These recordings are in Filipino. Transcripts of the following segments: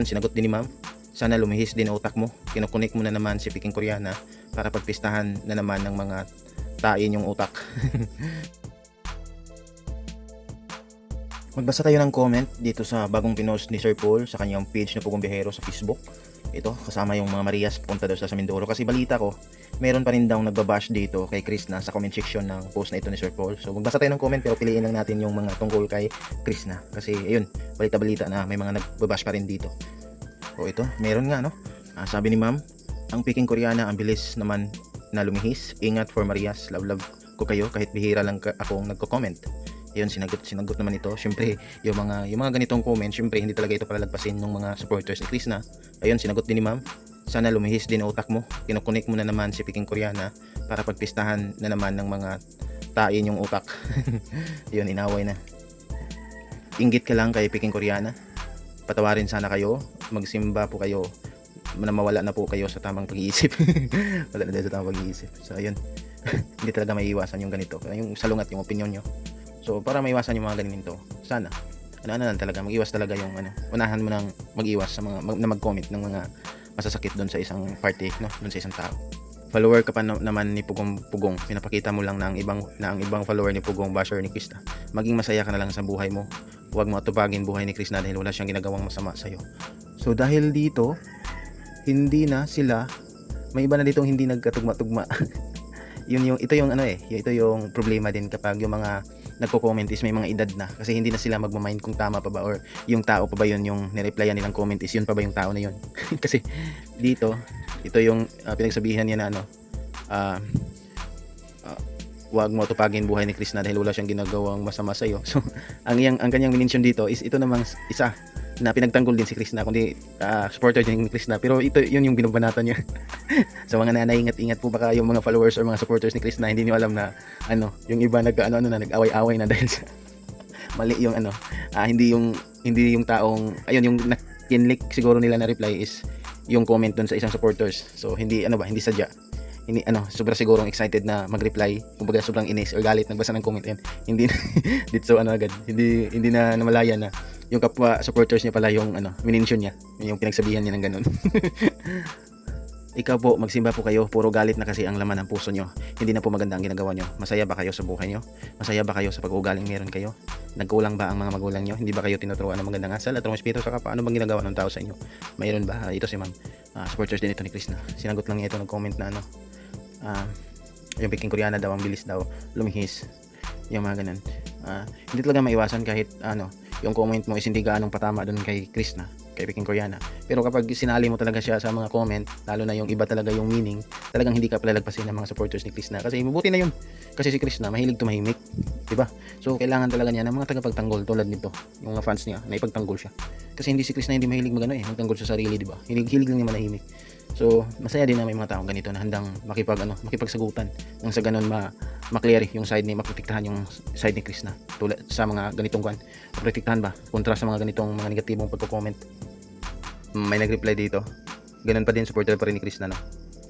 Sinagot din ni ma'am, sana lumihis din ang utak mo. Kinukunik mo na naman si Peking Koreana para pagpistahan na naman ng mga tain yung utak. Magbasa tayo ng comment dito sa bagong pinost ni Sir Paul sa kanyang page na Pugong Biyahero sa Facebook. Ito, kasama yung mga Marias punta daw sa Mindoro. Kasi balita ko, meron pa rin daw nagbabash dito kay Krishna sa comment section ng post na ito ni Sir Paul. So magbasa tayo ng comment pero piliin lang natin yung mga tungkol kay Krishna. Kasi ayun, balita-balita na may mga nagbabash pa rin dito. O ito, meron nga no. Sabi ni ma'am, ang Peking Koreana ang bilis naman na lumihis. Ingat for Marias, love ko kayo kahit bihira lang akong nagko-comment. Ayun, sinagot naman ito. Syempre, yung mga ganitong comment, syempre hindi talaga ito palalagpasin ng mga supporters ni Krishna. Ayun, sinagot din ni ma'am, sana lumihis din ang utak mo. Kinukunik mo na naman si Peking Koreana para pagpistahan na naman ng mga tain yung utak. Ayun, inaway na. Inggit ka lang kay Peking Koreana. Patawarin sana kayo. Magsimba po kayo na mawala na po kayo sa tamang pag-iisip. Wala na dahil sa tamang pag-iisip. So ayun, hindi talaga maiiwasan yung ganito. Yung salungat, yung opinion nyo. So para maiwasan yung mga ganito, sana ano lang talaga, mag-iwas talaga yung unahan mo nang mag-iwas sa mga na mag-comment ng mga masasakit doon sa isang party, no, doon sa isang tao. Follower ka pa naman ni Pugong, pinapakita mo lang na ang ibang follower ni Pugong basher ni Krishna. Maging masaya ka na lang sa buhay mo. Huwag mo atupagin buhay ni Krishna dahil wala siyang ginagawang masama sa iyo. So dahil dito, hindi na sila, may iba na ditong hindi nagkatugma-tugma. Ito yung problema din kapag yung mga nagko-comment is may mga edad na, kasi hindi na sila magmamind kung tama pa ba or yung tao pa ba yun yung nireplyan nilang comment is yun pa ba yung tao na yun. Kasi dito, ito yung pinagsabihan niya na wag mo tupagin buhay ni Krishna dahil wala siyang ginagawang masama sa iyo. So ang kanyang minention dito is ito namang isa na pinagtanggol din si Krishna, kundi supporter din ni Krishna, pero yun yung binubanatan niya. So mga nanay, ingat-ingat po, baka yung mga followers or mga supporters ni Krishna hindi niyo alam na yung iba nag-away-away na dahil sa mali yung hindi yung taong ayun yung kinlik siguro nila na reply is yung comment doon sa isang supporters. So hindi hindi sadya. Hindi sobra sigurong excited na mag-reply, kumbaga sobrang inis or galit nagbasa ng comment yan. Hindi dito agad. Hindi na namalaya na yung kapwa supporters niya pala yung minention niya, yung pinagsabihan niya ng ganun. Ikaw po, magsimba po kayo, puro galit na kasi ang laman ng puso nyo. Hindi na po maganda ang ginagawa nyo. Masaya ba kayo sa buhay nyo? Masaya ba kayo sa pag-uugaling meron kayo? Nagkulang ba ang mga magulang nyo? Hindi ba kayo tinuturuan ng magandang asal at respeto sa kapwa? Ano bang ginagawa ng tao sa inyo? Mayroon ba? Ito si ma'am, supporters din ito ni Krishna. Sinagot lang niya ito, nag-comment na yung Peking Koreana daw ang bilis daw lumihis, yung mga ganun. Hindi talaga maiwasan kahit yung comment mo is hindi gaanong patama doon kay Krishna, kay Peking Koreana, pero kapag sinali mo talaga siya sa mga comment, lalo na yung iba talaga yung meaning, talagang hindi ka palalagpasin ng mga supporters ni Krishna, kasi mabuti na yun, kasi si Krishna mahilig tumahimik, diba? So kailangan talaga niya ng mga tagapagtanggol tulad nito, yung mga fans niya na ipagtanggol siya, kasi hindi si Krishna hindi mahilig magtanggol sa sarili, diba? Hilig lang niya manahimik. So masaya din na may mga taong ganito na handang makipagsagutan nang sa ganun ma-clear yung side ni, maprotektahan yung side ni Krishna tulad sa mga ganitong protektahan ba kontra sa mga ganitong mga negatibong pagko-comment. May nag-reply dito, ganun pa din, supporter pa rin ni Krishna, no?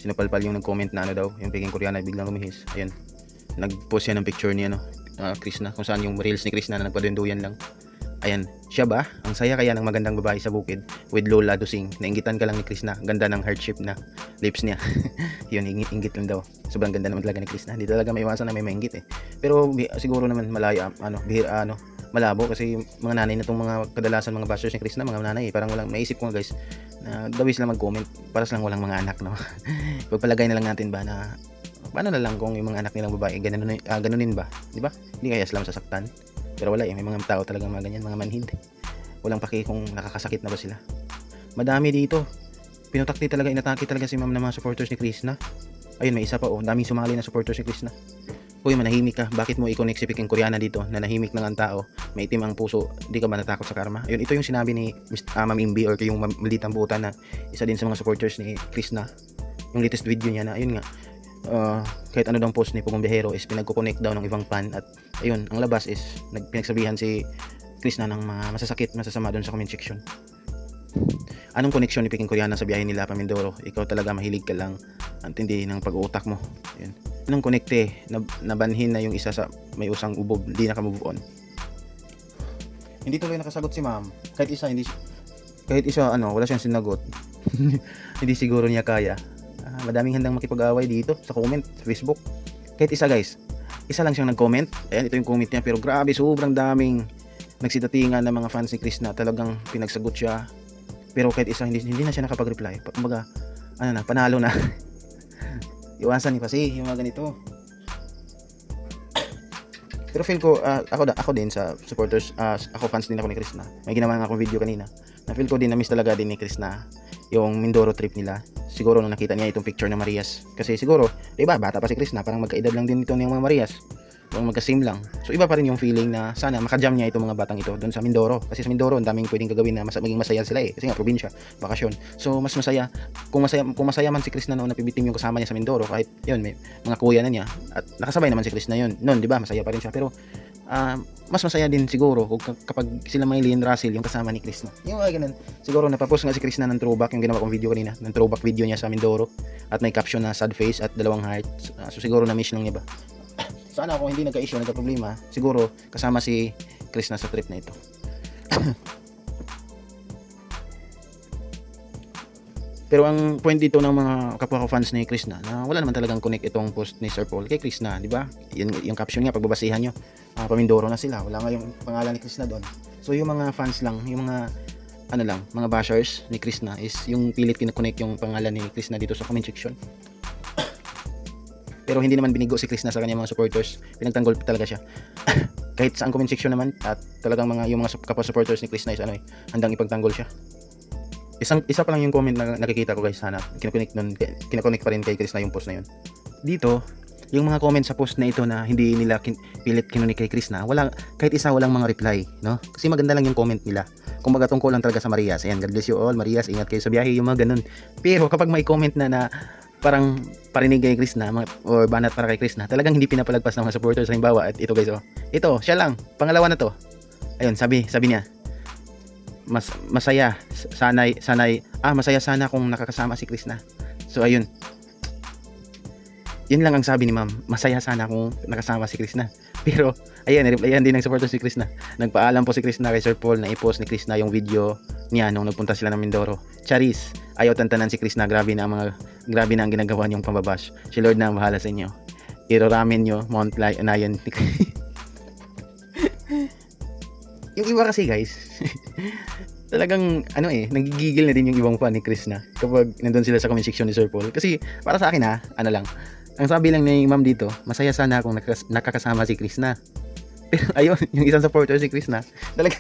Sinupalpal yung nag-comment na daw yung Peking Koreana biglang lumihis. Ayun, nag-post yan ng picture niya Krishna, kung saan yung reels ni Krishna na nagpaduyan lang. Ayan, siya ba? Ang saya kaya ng magandang babae sa bukid with Lola Dusing. Nainggitan ka lang ni Krishna. Ganda ng heart shape na lips niya. Yun, inggit lang daw. Sobrang ganda naman talaga ni Krishna. Hindi talaga maiwasan na may mainggit Pero siguro naman malaya, malabo kasi mga nanay na itong mga kadalasan mga bashers ni Krishna, mga nanay parang walang maisip ko guys na dawis lang mag-comment para lang walang mga anak, no? Pagpalagay na lang natin ba na paano na lang kung yung mga anak nilang babae ganunin ba, di ba? Hindi kaya sila sasaktan. Pero wala may mga tao talagang mga ganyan, mga manhid. Walang paki kung nakakasakit na ba sila. Madami dito. Pinutakti talaga, inatake talaga si ma'am ng mga supporters ni Krishna. Ayun, may isa pa daming sumali na supporters ni Krishna. Uy, manahimik ka. Bakit mo i-connect si Peking Koreana dito na nahimik lang ang tao, may itim ang puso, di ka ba natakot sa karma? Ayun, ito yung sinabi ni Ma'am Imbi or yung Malitang Buutan na isa din sa mga supporters ni Krishna. Yung latest video niya na ayun nga, kahit ano daw post ni Pugong Biyahero is pinagko-connect daw ng ibang fan at ayun, ang labas is pinagsabihan si Krishna ng mga masasama doon sa comment section. Anong connection ni Peking Koreana sa biyahe nila pa Mindoro? Ikaw talaga mahilig ka lang, antindi ng pag-uutak mo. Ayun. Anong connecte nabanhin na yung isa sa may usang ubog, di naka-move on. Hindi tuloy nakasagot si ma'am. Kahit isa, hindi Kahit isa wala siyang sinagot. Hindi siguro niya kaya. Madaming handang makipag-away dito sa comment sa Facebook. Kahit isa guys, isa lang siyang nag-comment. Ayan, ito yung comment niya, pero grabe, sobrang daming nagsitatingan ng mga fans ni Chris na talagang pinagsagot siya. Pero kahit isa, hindi na siya nakapag-reply. Kumbaga, panalo na. Iwasan ni kasi yung mga ganito. Pero feel ko, ako din sa supporters, ako fans din ako ni Chris na. May ginawa nga akong video kanina. Na feel ko din, na-miss talaga din ni Chris na yung Mindoro trip nila. Siguro nung nakita niya itong picture ng Marias. Kasi siguro, diba, bata pa si Chris na, parang magkaedad lang din ito ng mga Marias. Magka-same lang. So iba pa rin yung feeling na sana makajam niya itong mga batang ito doon sa Mindoro. Kasi sa Mindoro, ang daming pwedeng gagawin na maging masaya sila eh. Kasi nga, probinsya, bakasyon. So mas masaya. Kung masaya man si Chris na noon napibitim yung kasama niya sa Mindoro, kahit yun, may mga kuya na niya. At nakasabay naman si Chris na yun. Noon, di ba, masaya pa rin siya. Pero mas masaya din siguro kapag sila Maylene Russell yung kasama ni Chris na. Yung ganun. Siguro napapost nga si Chris na ng throwback, yung ginawa kong video kanina, ng throwback video niya sa Mindoro. At may caption na sad face at dalawang heart. So siguro na-miss lang niya ba. Sana kung hindi nagka-issue, nagka-problema, siguro kasama si Chris na sa trip na ito. Pero ang point dito ng mga kapwa ko fans ni Chris na wala naman talagang connect itong post ni Sir Paul kay Chris na, di ba? Yung caption niya, pagbabasihan nyo, Pamindoro na sila, wala nga yung pangalan ni Chris na doon. So yung mga fans lang, yung mga mga bashers ni Chris na is yung pilit kinoconnect yung pangalan ni Chris na dito sa comment section. Pero hindi naman binigo si Chris na sa kanyang mga supporters. Pinagtanggol talaga siya. Kahit sa comment section naman, at talagang yung mga kapwa supporters ni Chris na is handang ipagtanggol siya. Isa pa lang yung comment na nakikita ko guys, sana kinoconnect pa rin kay Chris na yung post na yun. Dito, yung mga comment sa post na ito na hindi nila pilit kinunik kay Chris na, kahit isa walang mga reply, no? Kasi maganda lang yung comment nila. Kumbaga tungkol lang talaga sa Marias. Ayan, God bless you all, Marias, ingat kayo sa biyahe, yung mga ganun. Pero kapag may comment na parang parinig kay Chris na or banat para kay Chris na, talagang hindi pinapalagpas ng mga supporters. Halimbawa, at ito guys, ito, siya lang, pangalawa na to. Ayun, sabi niya, masaya sana kung nakakasama si Chris na. So ayun, yun lang ang sabi ni ma'am, masaya sana kung nakasama si Chris na. Pero ayan, replyan din ng supporters si Chris na. Nagpaalam po si Chris na kay Sir Paul na i-post ni Chris na yung video niya nung nagpunta sila ng Mindoro. Charis, ayaw tantanan si Chris na, grabe na ang ginagawa niyong pambabash. Si Lord na ang bahala sa inyo. Iroramen nyo, Mount Lion. Yung iba kasi guys, talagang nagigigil na din yung ibang fan ni Chris na kapag nandun sila sa comment section ni Sir Paul. Kasi para sa akin ang sabi lang ni ma'am dito, masaya sana kung nakakasama si Chris na. Pero ayun, yung isang supporter si Chris na, talaga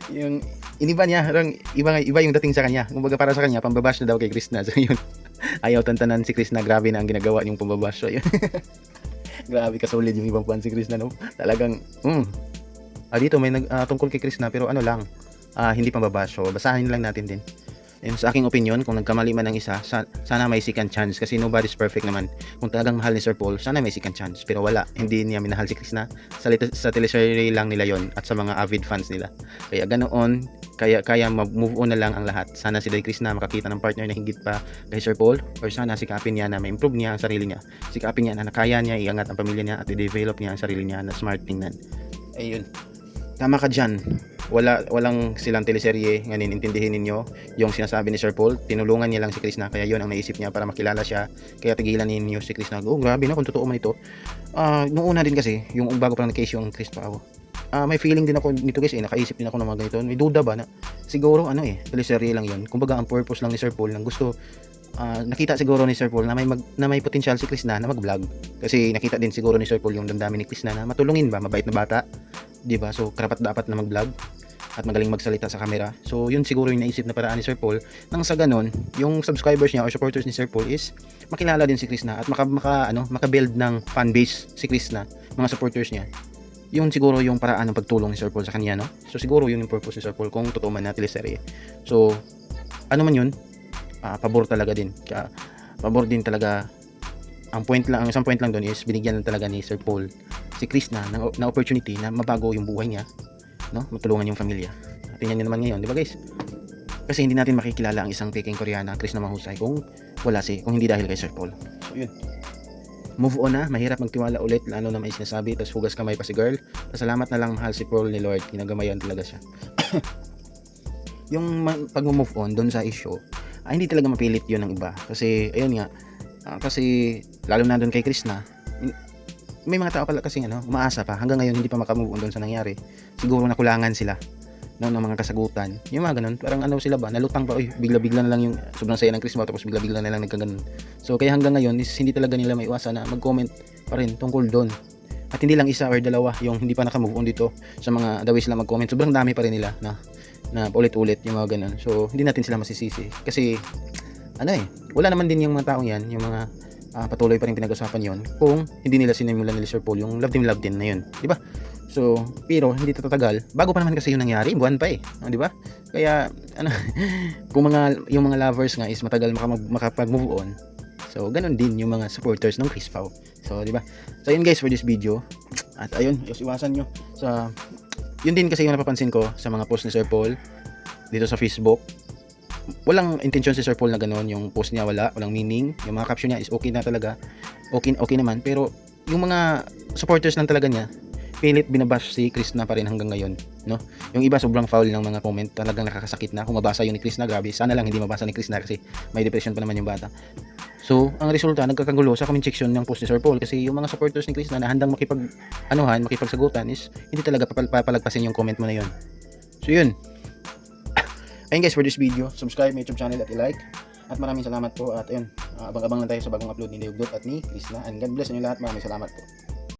yung iniba niya, iba yung dating sa kanya. Kumbaga para sa kanya, pambabash na daw kay Chris na. So yun, ayaw tantanan si Chris na, grabe na ang ginagawa yung pambabash. So yun, grabe kasolid yung ibang fan si Chris na, no? Talagang, dito may tungkol kay Chris na, pero hindi pambabash. So basahin lang natin din. And sa aking opinion, kung nagkamali man ng isa, sana may second chance kasi nobody's perfect naman. Kung talagang mahal ni Sir Paul, sana may second chance. Pero wala, hindi niya minahal si Chris na. Sa teleserye lang nila yon at sa mga avid fans nila. Kaya ganoon, kaya move on na lang ang lahat. Sana si Chris na makakita ng partner na higit pa kay Sir Paul, or sana sikapin niya na ma-improve niya ang sarili niya. Sikapin niya na kaya niya iangat ang pamilya niya at i-develop niya ang sarili niya na smart tingnan. Ayun. Tama ka dyan. Walang silang teleserye, ngayon intindihin ninyo yung sinasabi ni Sir Paul. Tinulungan niya lang si Chris na, kaya yun ang naisip niya para makilala siya. Kaya tigilan ninyo si Chris na, grabe na kung totoo man ito. Nung una din kasi, yung bago pa lang na-case yung Chris Pao, may feeling din ako nito guys, nakaisip din ako ng mga ganito. May duda ba na siguro teleserye lang yun. Kumbaga ang purpose lang ni Sir Paul nang gusto, nakita siguro ni Sir Paul na may potential si Chris na mag-vlog. Kasi nakita din siguro ni Sir Paul yung damdamin ni Chris na matulungin ba, mabait na bata, 'di ba? So karapat dapat na mag-vlog at magaling magsalita sa camera. So yun siguro yung naisip na paraan ni Sir Paul, nang sa ganon yung subscribers niya or supporters ni Sir Paul is makilala din si Chris na at maka-build ng fan base si Chris na, mga supporters niya. Yun siguro yung paraan ng pagtulong ni Sir Paul sa kanya, no? So siguro yun yung purpose ni Sir Paul kung totoo man na teleserye. So ano man yun, pabor talaga din. Pabor din talaga. Ang isang point lang doon is binigyan lang talaga ni Sir Paul si Chris na opportunity na mabago yung buhay niya, no? Matulungan yung pamilya. Tingnan niyo naman ngayon, di ba guys? Kasi hindi natin makikilala ang isang peking Koreana, Chris na mahusay, kung hindi dahil kay Sir Paul. So yun. Move on na, mahirap magtiwala ulit lalo na may sinasabi, tapos hugas kamay pa si girl. Pasalamat na lang, mahal si Paul ni Lord, kinagamayan talaga siya. pag-move on doon sa issue, hindi talaga mapilit yun ng iba. Kasi, ayun nga, kasi, lalo na doon kay Chris na, may mga tao pala kasi umaasa pa, hanggang ngayon hindi pa makamove on doon sa nangyari. Siguro nakulangan sila, no, ng mga kasagutan. Yung mga ganun, parang sila ba, nalutang pa, bigla-bigla na lang yung sobrang saya ng Chris mo, tapos bigla-bigla na lang nagkaganon. So, kaya hanggang ngayon, is hindi talaga nila maiwasan na mag-comment pa rin tungkol doon. At hindi lang isa or dalawa yung hindi pa nakamove on dito sa mga the ways lang mag-comment. Sobrang dami pa rin nila na ulit-ulit yung mga ganun. So, hindi natin sila masisisi. Kasi, wala naman din yung mga taong yan, yung mga patuloy pa rin pinag-usapan yon kung hindi nila sinimulan ni Sir Paul yung love din na yun, di ba? So, pero hindi tatagal, bago pa naman kasi yung nangyari, buwan pa di ba? Kaya kung yung mga lovers nga is matagal makapag-move on, so ganun din yung mga supporters ng Chris Pao. So, di ba? So, yun guys for this video. At ayun, iwasan nyo sa yun din kasi yung napapansin ko sa mga post ni Sir Paul dito sa Facebook. Walang intention si Sir Paul na gano'n, yung post niya walang meaning, yung mga caption niya is okay na talaga, okay naman, pero yung mga supporters lang talaga niya pilit binabash si Chris na pa rin hanggang ngayon, no? Yung iba sobrang foul ng mga comment, talagang nakakasakit na. Kung mabasa yun ni Chris na, grabe, sana lang hindi mabasa ni Chris na kasi may depression pa naman yung bata. So, ang resulta, nagkakagulo sa comment section ng post ni Sir Paul kasi yung mga supporters ni Chris na handang makipagsagutan is hindi talaga papalagpasin yung comment mo na yun. So, yun. Ayun guys for this video, subscribe my YouTube channel at i-like. At maraming salamat po at ayun, abang-abang lang tayo sa bagong upload ni Dayugdot at ni Chris na. And God bless inyo lahat, maraming salamat po.